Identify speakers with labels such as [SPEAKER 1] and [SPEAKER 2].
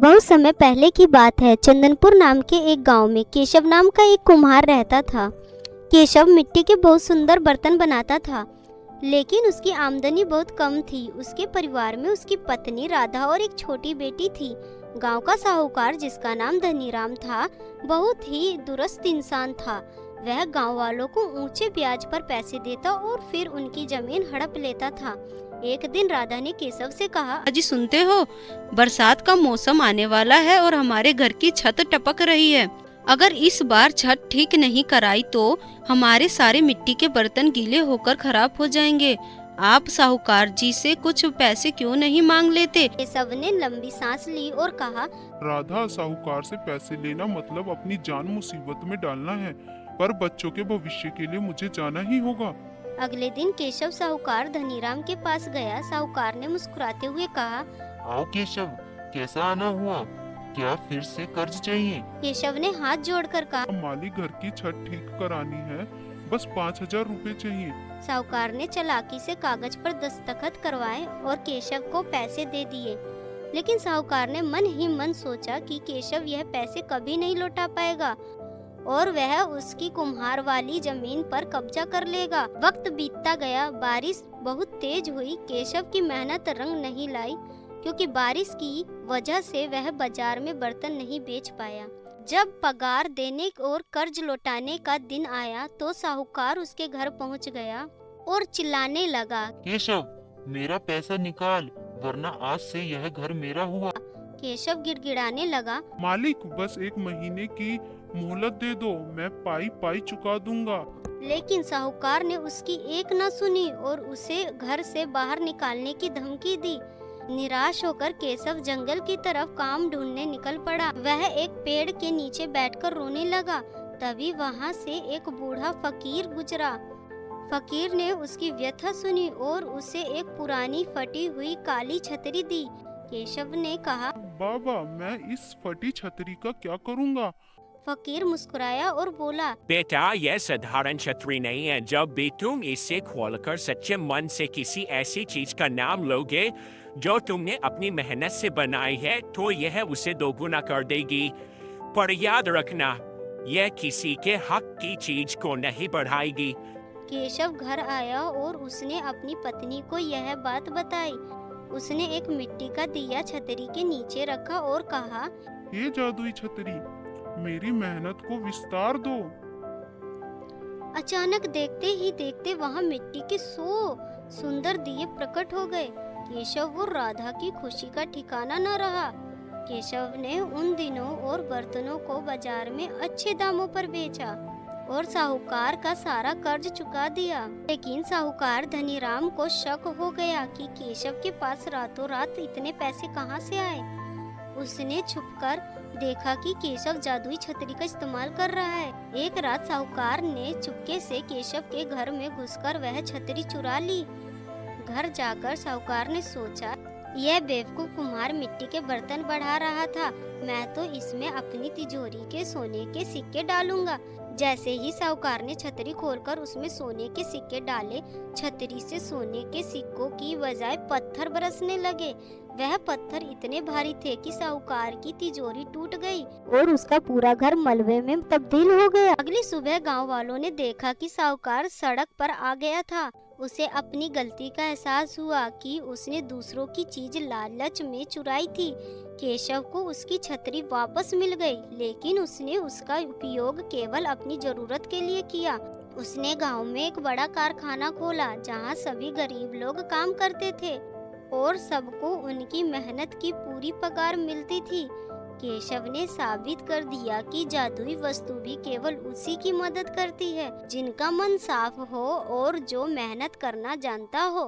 [SPEAKER 1] बहुत समय पहले की बात है। चंदनपुर नाम के एक गांव में केशव नाम का एक कुम्हार रहता था। केशव मिट्टी के बहुत सुंदर बर्तन बनाता था, लेकिन उसकी आमदनी बहुत कम थी। उसके परिवार में उसकी पत्नी राधा और एक छोटी बेटी थी। गांव का साहूकार, जिसका नाम धनीराम था, बहुत ही दुरुस्त इंसान था। वह गांव वालों को ऊंचे ब्याज पर पैसे देता और फिर उनकी जमीन हड़प लेता था। एक दिन राधा ने केशव से कहा,
[SPEAKER 2] अजी सुनते हो, बरसात का मौसम आने वाला है और हमारे घर की छत टपक रही है। अगर इस बार छत ठीक नहीं कराई तो हमारे सारे मिट्टी के बर्तन गीले होकर खराब हो जाएंगे। आप साहूकार जी से कुछ पैसे क्यों नहीं मांग लेते?
[SPEAKER 1] केशव ने लंबी सांस ली और कहा,
[SPEAKER 3] राधा, साहूकार से पैसे लेना मतलब अपनी जान मुसीबत में डालना है, पर बच्चों के भविष्य के लिए मुझे जाना ही होगा।
[SPEAKER 1] अगले दिन केशव साहूकार धनीराम के पास गया। साहूकार ने मुस्कुराते हुए कहा,
[SPEAKER 4] आओ केशव, कैसा आना हुआ? क्या फिर से कर्ज चाहिए?
[SPEAKER 1] केशव ने हाथ जोड़कर कहा,
[SPEAKER 3] मालिक, घर की छत ठीक करानी है, बस 5,000 रुपए चाहिए।
[SPEAKER 1] साहूकार ने चालाकी से कागज पर दस्तखत करवाए और केशव को पैसे दे दिए। लेकिन साहूकार ने मन ही मन सोचा कि केशव यह पैसे कभी नहीं लौटा पाएगा और वह उसकी कुम्हार वाली जमीन पर कब्जा कर लेगा। वक्त बीतता गया। बारिश बहुत तेज हुई। केशव की मेहनत रंग नहीं लाई, क्योंकि बारिश की वजह से वह बाजार में बर्तन नहीं बेच पाया। जब पगार देने और कर्ज लौटाने का दिन आया तो साहूकार उसके घर पहुंच गया और चिल्लाने लगा,
[SPEAKER 4] केशव, मेरा पैसा निकाल, वरना आज से यह घर मेरा हुआ।
[SPEAKER 1] केशव गिड़गिड़ाने लगा,
[SPEAKER 3] मालिक, बस 1 महीने की मोहलत दे दो, मैं पाई पाई चुका दूंगा।
[SPEAKER 1] लेकिन साहूकार ने उसकी एक न सुनी और उसे घर से बाहर निकालने की धमकी दी। निराश होकर केशव जंगल की तरफ काम ढूंढने निकल पड़ा। वह एक पेड़ के नीचे बैठकर रोने लगा। तभी वहां से एक बूढ़ा फकीर गुजरा। फकीर ने उसकी व्यथा सुनी और उसे एक पुरानी फटी हुई काली छतरी दी। केशव ने कहा,
[SPEAKER 3] बाबा, मैं इस फटी छतरी का क्या करूंगा?
[SPEAKER 1] फकीर मुस्कुराया और बोला,
[SPEAKER 5] बेटा, यह साधारण छतरी नहीं है। जब भी तुम इसे खोलकर सच्चे मन से किसी ऐसी चीज का नाम लोगे जो तुमने अपनी मेहनत से बनाई है, तो यह उसे दोगुना कर देगी। पर याद रखना, यह किसी के हक की चीज को नहीं बढ़ाएगी।
[SPEAKER 1] केशव घर आया और उसने अपनी पत्नी को यह बात बताई। उसने एक मिट्टी का दिया छतरी के नीचे रखा और कहा,
[SPEAKER 3] ये जादुई छतरी, मेरी मेहनत को विस्तार दो।
[SPEAKER 1] अचानक देखते ही देखते वहां मिट्टी के 100 सुंदर दिए प्रकट हो गए। केशव और राधा की खुशी का ठिकाना न रहा। केशव ने उन दिनों और बर्तनों को बाजार में अच्छे दामों पर बेचा और साहूकार का सारा कर्ज चुका दिया। लेकिन साहूकार धनीराम को शक हो गया कि केशव के पास रातों रात इतने पैसे कहां से आए। उसने छुपकर देखा कि केशव जादुई छतरी का इस्तेमाल कर रहा है। एक रात साहूकार ने चुपके से केशव के घर में घुसकर वह छतरी चुरा ली। घर जाकर साहूकार ने सोचा, यह बेवकूफ कुम्हार मिट्टी के बर्तन बढ़ा रहा था। मैं तो इसमें अपनी तिजोरी के सोने के सिक्के डालूंगा। जैसे ही साहूकार ने छतरी खोलकर उसमें सोने के सिक्के डाले, छतरी से सोने के सिक्कों की बजाय पत्थर बरसने लगे। वह पत्थर इतने भारी थे कि साहूकार की तिजोरी टूट गई और उसका पूरा घर मलबे में तब्दील हो गया। अगली सुबह गांव वालों ने देखा कि साहूकार सड़क पर आ गया था। उसे अपनी गलती का एहसास हुआ कि उसने दूसरों की चीज लालच में चुराई थी। केशव को उसकी छतरी वापस मिल गई, लेकिन उसने उसका उपयोग केवल अपनी जरूरत के लिए किया। उसने गांव में एक बड़ा कारखाना खोला जहां सभी गरीब लोग काम करते थे और सबको उनकी मेहनत की पूरी पगार मिलती थी। केशव ने साबित कर दिया कि जादुई वस्तु भी केवल उसी की मदद करती है जिनका मन साफ हो और जो मेहनत करना जानता हो।